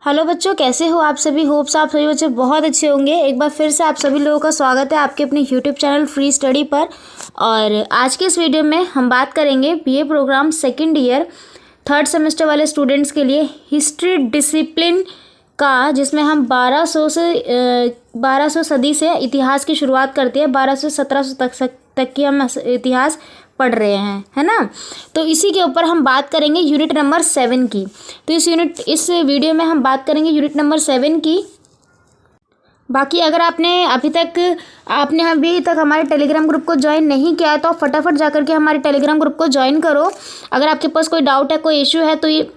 Hello बच्चों, कैसे हो आप सभी। होप्स आप सभी बच्चे बहुत अच्छे होंगे। एक बार फिर से आप सभी लोगों का स्वागत है आपके अपने यूट्यूब चैनल फ्री स्टडी पर। और आज के इस वीडियो में हम बात करेंगे BA program second year third semester वाले स्टूडेंट्स के लिए हिस्ट्री डिसिप्लिन का, जिसमें हम 1200 सदी से इतिहास की शुरुआत करते हैं। 1200 से 1700 तक की हम इतिहास पढ़ रहे हैं, है ना। तो इसी के ऊपर हम बात करेंगे यूनिट नंबर 7 की। तो इस वीडियो में हम बात करेंगे यूनिट नंबर 7 की। बाकी अगर आपने अभी तक हमारे टेलीग्राम ग्रुप को ज्वाइन नहीं किया है तो फटाफट जाकर के हमारे टेलीग्राम ग्रुप को ज्वाइन करो। अगर आपके पास कोई डाउट है, कोई इश्यू है, तो ये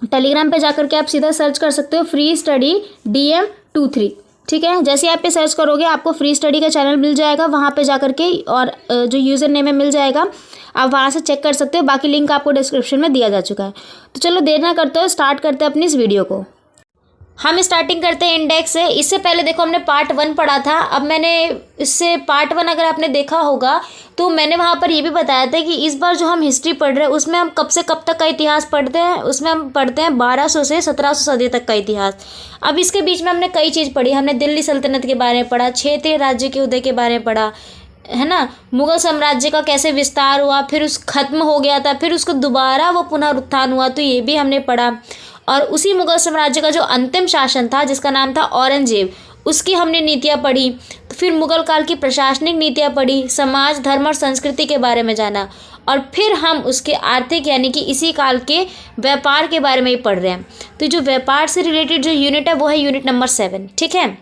टेलीग्राम पे जाकर के आप सीधा सर्च कर सकते हो फ्री स्टडी DM23। ठीक है, जैसे आप पे सर्च करोगे आपको फ्री स्टडी का चैनल मिल जाएगा, वहाँ पे जाकर के और जो यूज़र नेम है मिल जाएगा, आप वहाँ से चेक कर सकते हो। बाकी लिंक आपको डिस्क्रिप्शन में दिया जा चुका है। तो चलो देर ना करते हो, स्टार्ट करते हैं अपनी इस वीडियो को। हम स्टार्टिंग करते हैं इंडेक्स से। इससे पहले देखो हमने पार्ट 1 पढ़ा था। अब मैंने इससे पार्ट 1 अगर आपने देखा होगा तो मैंने वहाँ पर ये भी बताया था कि इस बार जो हम हिस्ट्री पढ़ रहे हैं उसमें हम कब से कब तक का इतिहास पढ़ते हैं। उसमें हम पढ़ते हैं 1200 से 1700 सदी तक का इतिहास। अब इसके बीच में हमने कई चीज़ पढ़ी। हमने दिल्ली सल्तनत के बारे में पढ़ा, क्षेत्रीय राज्य के उदय के बारे में पढ़ा, है ना। मुगल साम्राज्य का कैसे विस्तार हुआ, फिर उस खत्म हो गया था, फिर उसको दोबारा वो पुनरुत्थान हुआ, तो ये भी हमने पढ़ा। और उसी मुगल साम्राज्य का जो अंतिम शासन था जिसका नाम था औरंगजेब, उसकी हमने नीतियाँ पढ़ी। तो फिर मुगल काल की प्रशासनिक नीतियाँ पढ़ी, समाज, धर्म और संस्कृति के बारे में जाना। और फिर हम उसके आर्थिक यानी कि इसी काल के व्यापार के बारे में ही पढ़ रहे हैं। तो जो व्यापार से रिलेटेड जो यूनिट है वो है यूनिट नंबर 7। ठीक है।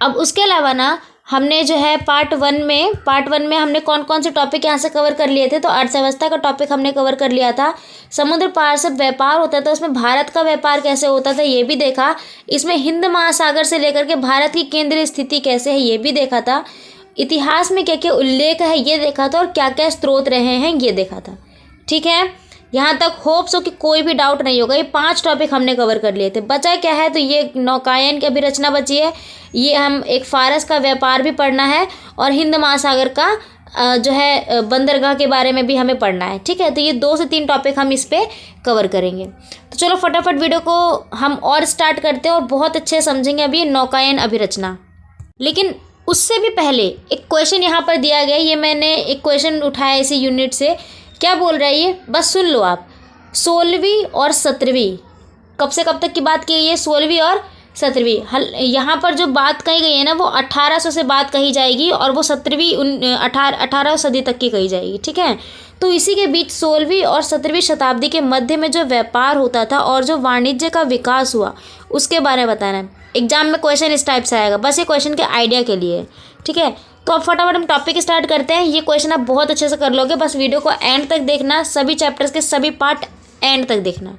अब उसके अलावा ना हमने जो है पार्ट वन में हमने कौन कौन से टॉपिक यहाँ से कवर कर लिए थे। तो अर्थव्यवस्था का टॉपिक हमने कवर कर लिया था। समुद्र पार से व्यापार होता था, उसमें भारत का व्यापार कैसे होता था ये भी देखा। इसमें हिंद महासागर से लेकर के भारत की केंद्रीय स्थिति कैसे है ये भी देखा था। इतिहास में क्या क्या उल्लेख है ये देखा था, और क्या क्या स्रोत रहे हैं ये देखा था। ठीक है, यहाँ तक होप्स हो कि कोई भी डाउट नहीं होगा। ये 5 टॉपिक हमने कवर कर लिए थे। बचा क्या है, तो ये नौकायन की अभिरचना बची है। ये हम एक फारस का व्यापार भी पढ़ना है, और हिंद महासागर का जो है बंदरगाह के बारे में भी हमें पढ़ना है। ठीक है, तो ये 2 से 3 टॉपिक हम इस पे कवर करेंगे। तो चलो फटाफट वीडियो को हम और स्टार्ट करते हैं और बहुत अच्छे समझेंगे अभी नौकायन अभिरचना। लेकिन उससे भी पहले एक क्वेश्चन यहाँ पर दिया गया। ये मैंने एक क्वेश्चन उठाया इसी यूनिट से। क्या बोल रहा है ये, बस सुन लो आप। 16वीं और 17वीं, कब से कब तक की बात की गई है, 16वीं और 17वीं। यहाँ पर जो बात कही गई है ना वो 1800 से बात कही जाएगी, और वो 18 सदी तक की कही जाएगी। ठीक है, तो इसी के बीच 16वीं और 17वीं शताब्दी के मध्य में जो व्यापार होता था और जो वाणिज्य का विकास हुआ उसके बारे में बताना है। एग्जाम में क्वेश्चन इस टाइप से आएगा, बस ये क्वेश्चन के आइडिया के लिए। ठीक है, तो अब फटाफट हम टॉपिक स्टार्ट करते हैं। ये क्वेश्चन आप बहुत अच्छे से कर लोगे, बस वीडियो को एंड तक देखना, सभी चैप्टर्स के सभी पार्ट एंड तक देखना।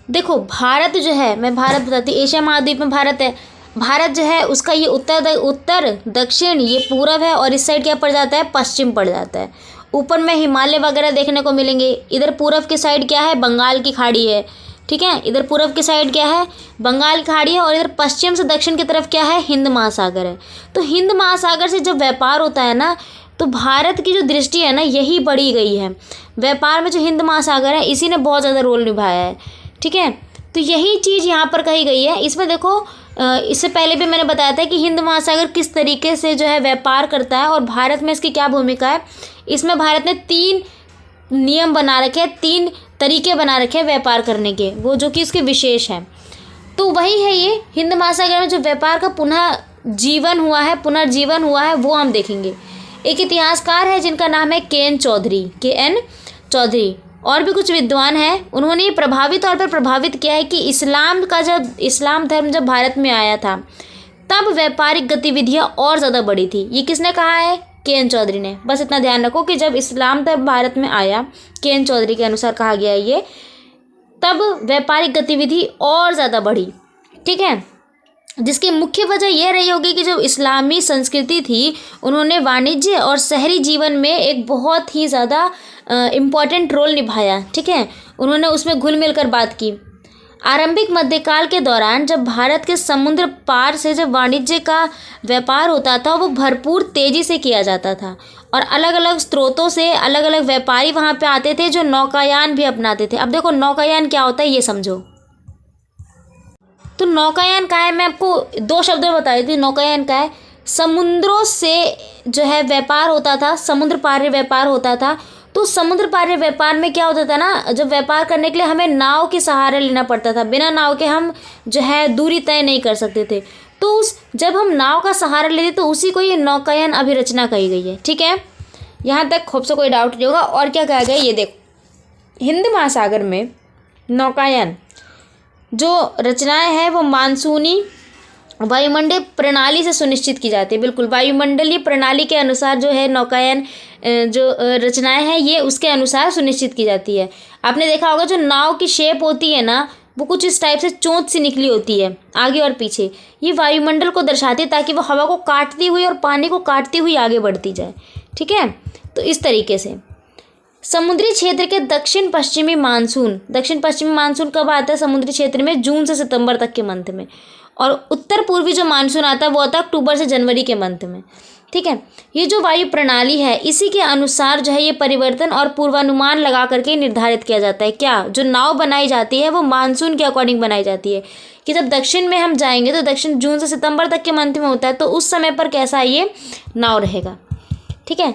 देखो भारत जो है, मैं भारत बताती, एशिया महाद्वीप में भारत है। भारत जो है उसका ये उत्तर दक्षिण ये पूरब है, और इस साइड क्या पड़ जाता है, पश्चिम पड़ जाता है। ऊपर में हिमालय वगैरह देखने को मिलेंगे। इधर पूरब की साइड क्या है, बंगाल की खाड़ी है। ठीक है, इधर पूरब की साइड क्या है, बंगाल की खाड़ी है, और इधर पश्चिम से दक्षिण की तरफ क्या है, हिंद महासागर है। तो हिंद महासागर से जब व्यापार होता है ना, तो भारत की जो दृष्टि है ना यही बढ़ी गई है। व्यापार में जो हिंद महासागर है इसी ने बहुत ज़्यादा रोल निभाया है। ठीक है, तो यही चीज़ यहाँ पर कही गई है। इसमें देखो इससे पहले भी मैंने बताया था कि हिंद महासागर किस तरीके से जो है व्यापार करता है, और भारत में इसकी क्या भूमिका है। इसमें भारत ने 3 नियम बना रखे हैं, 3 तरीके बना रखे हैं व्यापार करने के, वो जो कि इसके विशेष हैं। तो वही है ये हिंद महासागर में जो व्यापार का पुनर्जीवन हुआ है वो हम देखेंगे। एक इतिहासकार है जिनका नाम है KN चौधरी। और भी कुछ विद्वान हैं, उन्होंने प्रभावी तौर पर प्रभावित किया है कि इस्लाम धर्म जब भारत में आया था तब व्यापारिक गतिविधियां और ज़्यादा बढ़ी थी। ये किसने कहा है, KN चौधरी ने। बस इतना ध्यान रखो कि जब इस्लाम धर्म भारत में आया, KN चौधरी के अनुसार कहा गया है ये, तब व्यापारिक गतिविधि और ज़्यादा बढ़ी। ठीक है, जिसकी मुख्य वजह यह रही होगी कि जो इस्लामी संस्कृति थी उन्होंने वाणिज्य और शहरी जीवन में एक बहुत ही ज़्यादा इम्पॉर्टेंट रोल निभाया। ठीक है, उन्होंने उसमें घुल मिल कर बात की। आरंभिक मध्यकाल के दौरान जब भारत के समुद्र पार से जब वाणिज्य का व्यापार होता था वो भरपूर तेज़ी से किया जाता था, और अलग अलग स्रोतों से अलग अलग व्यापारी वहाँ पे आते थे जो नौकायान भी अपनाते थे। अब देखो नौकायान क्या होता है ये समझो। तो नौकायान क्या है, मैं आपको 2 शब्दों में बता देती हूँ। नौकायान क्या है, समुद्रों से जो है व्यापार होता था, समुद्र पार व्यापार होता था। तो समुद्र पार व्यापार में क्या होता था ना, जब व्यापार करने के लिए हमें नाव के सहारा लेना पड़ता था, बिना नाव के हम जो है दूरी तय नहीं कर सकते थे। तो जब हम नाव का सहारा लेते तो उसी को ये नौकायान अभिरचना कही गई है। ठीक है, यहाँ तक खूब से कोई डाउट नहीं होगा। और क्या कहा गया ये देखो, हिंद महासागर में नौकायान जो रचनाएं हैं वो मानसूनी वायुमंडलीय प्रणाली से सुनिश्चित की जाती है। बिल्कुल, वायुमंडलीय प्रणाली के अनुसार जो है नौकायान जो रचनाएं हैं ये उसके अनुसार सुनिश्चित की जाती है। आपने देखा होगा जो नाव की शेप होती है ना, वो कुछ इस टाइप से चोंच सी निकली होती है आगे और पीछे। ये वायुमंडल को दर्शाती है ताकि वो हवा को काटती हुई और पानी को काटती हुई आगे बढ़ती जाए। ठीक है, तो इस तरीके से समुद्री क्षेत्र के दक्षिण पश्चिमी मानसून कब आता है समुद्री क्षेत्र में? जून से सितंबर तक के मंथ में। और उत्तर पूर्वी जो मानसून आता है वो आता है अक्टूबर से जनवरी के मंथ में। ठीक है, ये जो वायु प्रणाली है इसी के अनुसार जो है ये परिवर्तन और पूर्वानुमान लगा करके निर्धारित किया जाता है। क्या जो नाव बनाई जाती है वो मानसून के अकॉर्डिंग बनाई जाती है कि जब दक्षिण में हम जाएंगे तो दक्षिण जून से सितंबर तक के मंथ में होता है, तो उस समय पर कैसा ये नाव रहेगा। ठीक है,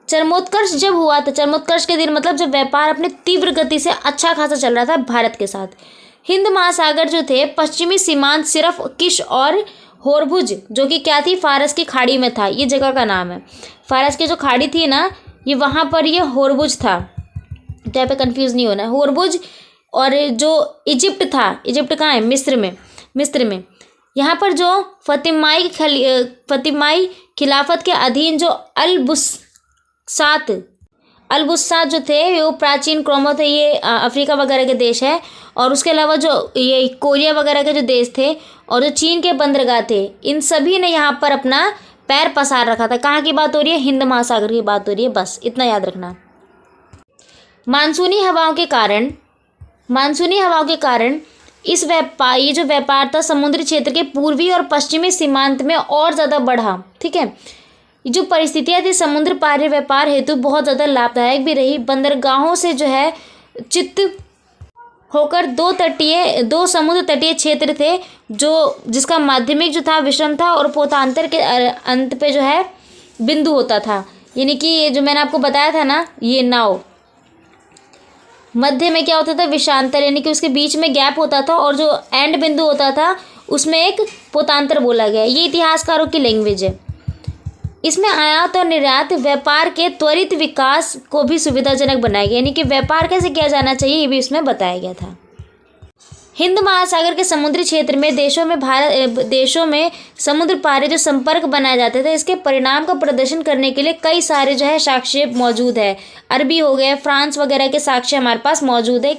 चरमोत्कर्ष जब हुआ था, चरमोत्कर्ष के दिन मतलब जब व्यापार अपने तीव्र गति से अच्छा खासा चल रहा था भारत के साथ। हिंद महासागर जो थे पश्चिमी सीमांत सिर्फ किश और होरमुज जो कि क्या थी, फारस की खाड़ी में था। ये जगह का नाम है, फारस की जो खाड़ी थी ना ये वहाँ पर ये होरमुज था, तो यहाँ पे कंफ्यूज नहीं होना है। होरमुज और जो इजिप्ट था, इजिप्ट कहाँ है? मिस्र में यहाँ पर जो फतिमाई खिलाफत के अधीन जो अलबुस्सात जो थे वो प्राचीन कौम थे, ये अफ्रीका वगैरह के देश है। और उसके अलावा जो ये कोरिया वगैरह के जो देश थे और जो चीन के बंदरगाह थे, इन सभी ने यहाँ पर अपना पैर पसार रखा था। कहाँ की बात हो रही है? हिंद महासागर की बात हो रही है, बस इतना याद रखना। मानसूनी हवाओं के कारण ये जो व्यापार था समुद्री क्षेत्र के पूर्वी और पश्चिमी सीमांत में और ज़्यादा बढ़ा। ठीक है, जो परिस्थितियाँ थी समुद्र पार व्यापार हेतु बहुत ज़्यादा लाभदायक भी रही। बंदरगाहों से जो है चित्त होकर दो समुद्र तटीय क्षेत्र थे जिसका माध्यमिक जो था विषम था और पोतांतर के अंत पे जो है बिंदु होता था। यानी कि ये जो मैंने आपको बताया था ना, ये नाव मध्य में क्या होता था? विषांतर, यानी कि उसके बीच में गैप होता था और जो एंड बिंदु होता था उसमें एक पोतांतर बोला गया। ये इतिहासकारों की लैंग्वेज है। इसमें आयात और निर्यात व्यापार के त्वरित विकास को भी सुविधाजनक बनाया गया, यानी कि व्यापार कैसे किया जाना चाहिए ये भी इसमें बताया गया था। हिंद महासागर के समुद्री क्षेत्र में देशों में समुद्र पार जो संपर्क बनाए जाते थे, इसके परिणाम का प्रदर्शन करने के लिए कई सारे जो है साक्ष्य मौजूद है। अरबी हो गए, फ्रांस वगैरह के साक्ष्य हमारे पास मौजूद है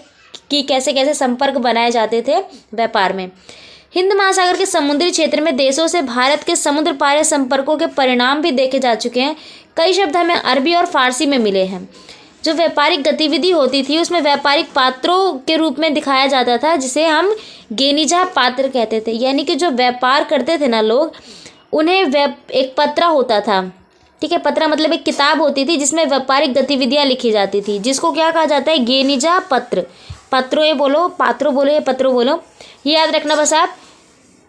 कि कैसे कैसे संपर्क बनाए जाते थे व्यापार में। हिंद महासागर के समुद्री क्षेत्र में देशों से भारत के समुद्र पार संपर्कों के परिणाम भी देखे जा चुके हैं। कई शब्द हमें अरबी और फारसी में मिले हैं। जो व्यापारिक गतिविधि होती थी उसमें व्यापारिक पात्रों के रूप में दिखाया जाता था, जिसे हम गेनिजा पात्र कहते थे। यानी कि जो व्यापार करते थे ना लोग, उन्हें एक पत्रा होता था। ठीक है, पत्रा मतलब एक किताब होती थी जिसमें व्यापारिक गतिविधियाँ लिखी जाती थी, जिसको क्या कहा जाता है? गेनिजा पत्र। पात्रों बोलो, ये याद रखना बस आप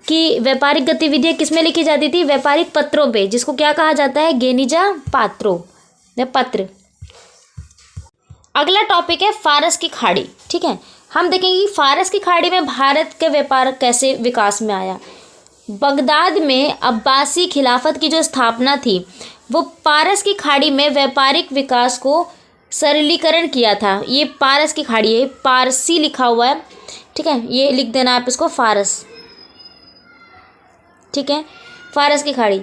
कि व्यापारिक गतिविधियाँ किसमें लिखी जाती थी? व्यापारिक पत्रों पे, जिसको क्या कहा जाता है? गेनिजा पत्र। अगला टॉपिक है फारस की खाड़ी। ठीक है, हम देखेंगे कि फारस की खाड़ी में भारत का व्यापार कैसे विकास में आया। बगदाद में अब्बासी खिलाफत की जो स्थापना थी वो पारस की खाड़ी में व्यापारिक विकास को सरलीकरण किया था। ये पारस की खाड़ी है, पारसी लिखा हुआ है। ठीक है, ये लिख देना आप इसको, फारस। ठीक है, फारस की खाड़ी।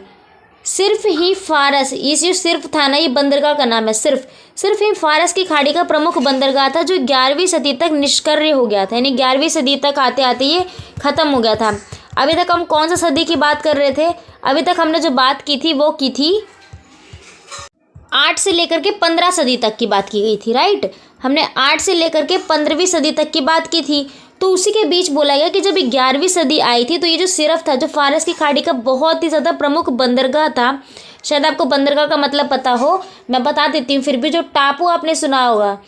सिर्फ ही फारस, ये जो सिर्फ था ना, ये बंदरगाह का नाम है। सिर्फ ही फारस की खाड़ी का प्रमुख बंदरगाह था जो 11वीं सदी तक निष्क्रिय हो गया था। यानी 11वीं सदी तक आते आते ये ख़त्म हो गया था। अभी तक हम कौन सा सदी की बात कर रहे थे? अभी तक हमने जो बात की थी वो की थी 8 से लेकर के 15 सदी तक की बात की गई थी, राइट। हमने 8 से लेकर के 15वीं सदी तक की बात की थी। तो उसी के बीच बोला गया कि जब 11वीं सदी आई थी तो ये जो सिर्फ था, जो फारस की खाड़ी का बहुत ही ज़्यादा प्रमुख बंदरगाह था। शायद आपको बंदरगाह का मतलब पता हो, मैं बता देती हूँ फिर भी। जो टापू आपने सुना होगा,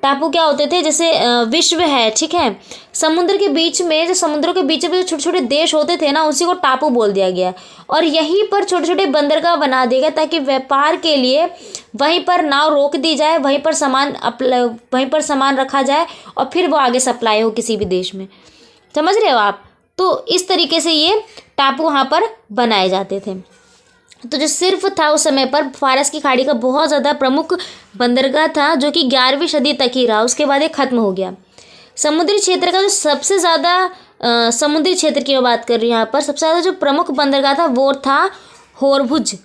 टापू क्या होते थे, जैसे विश्व है, ठीक है, समुद्र के बीच में, जो समुद्रों के बीच में जो छोटे छोटे देश होते थे ना, उसी को टापू बोल दिया गया। और यहीं पर छोटे छोटे बंदरगाह बना दिया गया ताकि व्यापार के लिए वहीं पर नाव रोक दी जाए, वहीं पर सामान रखा जाए और फिर वो आगे सप्लाई हो किसी भी देश में। समझ रहे हो आप? तो इस तरीके से ये टापू वहाँ पर बनाए जाते थे। तो जो सिर्फ था उस समय पर फारस की खाड़ी का बहुत ज़्यादा प्रमुख बंदरगाह था, जो कि 11वीं सदी तक ही रहा, उसके बाद ये ख़त्म हो गया। समुद्री क्षेत्र का जो सबसे ज़्यादा समुद्री क्षेत्र की मैं बात कर रही हूँ यहाँ पर, सबसे ज़्यादा जो प्रमुख बंदरगाह था वो था होरमुज़,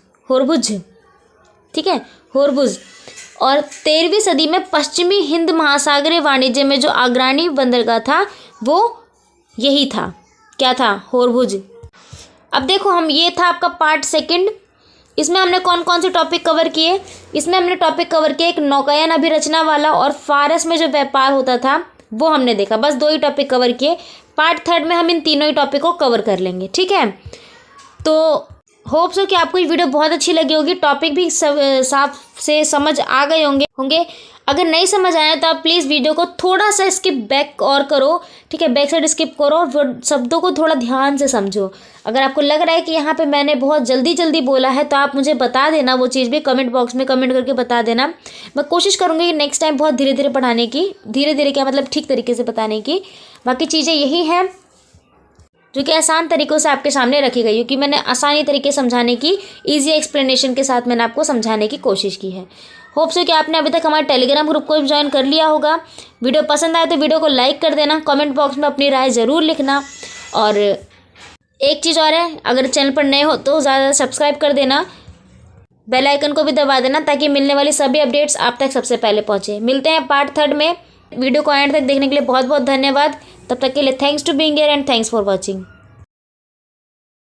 ठीक है, होरमुज़। और 13वीं सदी में पश्चिमी हिंद महासागरीय वाणिज्य में जो अग्रणी बंदरगाह था वो यही था, क्या था, होरमुज़। अब देखो, हम ये था आपका पार्ट 2। इसमें हमने कौन कौन से टॉपिक कवर किए? इसमें हमने टॉपिक कवर किया एक नौकायन अभिरचना वाला और फारस में जो व्यापार होता था वो हमने देखा। बस 2 ही टॉपिक कवर किए। पार्ट 3 में हम इन तीनों ही टॉपिक को कवर कर लेंगे, ठीक है। तो होप सो कि आपको ये वीडियो बहुत अच्छी लगी होगी, टॉपिक भी साफ से समझ आ गए होंगे। अगर नहीं समझ आया तो आप प्लीज़ वीडियो को थोड़ा सा स्किप बैक और करो, ठीक है, बैक साइड स्किप करो और शब्दों को थोड़ा ध्यान से समझो। अगर आपको लग रहा है कि यहाँ पे मैंने बहुत जल्दी बोला है तो आप मुझे बता देना, वो चीज़ भी कमेंट बॉक्स में कमेंट करके बता देना। मैं कोशिश करूँगी कि नेक्स्ट टाइम बहुत धीरे धीरे पढ़ाने की, धीरे क्या मतलब ठीक तरीके से बताने की। बाकी चीज़ें यही हैं जो कि आसान तरीक़ों से आपके सामने रखी गई, क्योंकि मैंने आसानी तरीके समझाने की, ईजी एक्सप्लेनेशन के साथ मैंने आपको समझाने की कोशिश की है। होप सो कि आपने अभी तक हमारे टेलीग्राम ग्रुप को ज्वाइन कर लिया होगा। वीडियो पसंद आए तो वीडियो को लाइक कर देना, कमेंट बॉक्स में अपनी राय ज़रूर लिखना। और एक चीज़ और है, अगर चैनल पर नए हो तो ज़्यादा सब्सक्राइब कर देना, बेल आइकन को भी दबा देना ताकि मिलने वाली सभी अपडेट्स आप तक सबसे पहले पहुँचे। मिलते हैं पार्ट 3 में। वीडियो को एंड तक देखने के लिए बहुत बहुत धन्यवाद। तब तक के लिए thanks to being here and thanks for watching.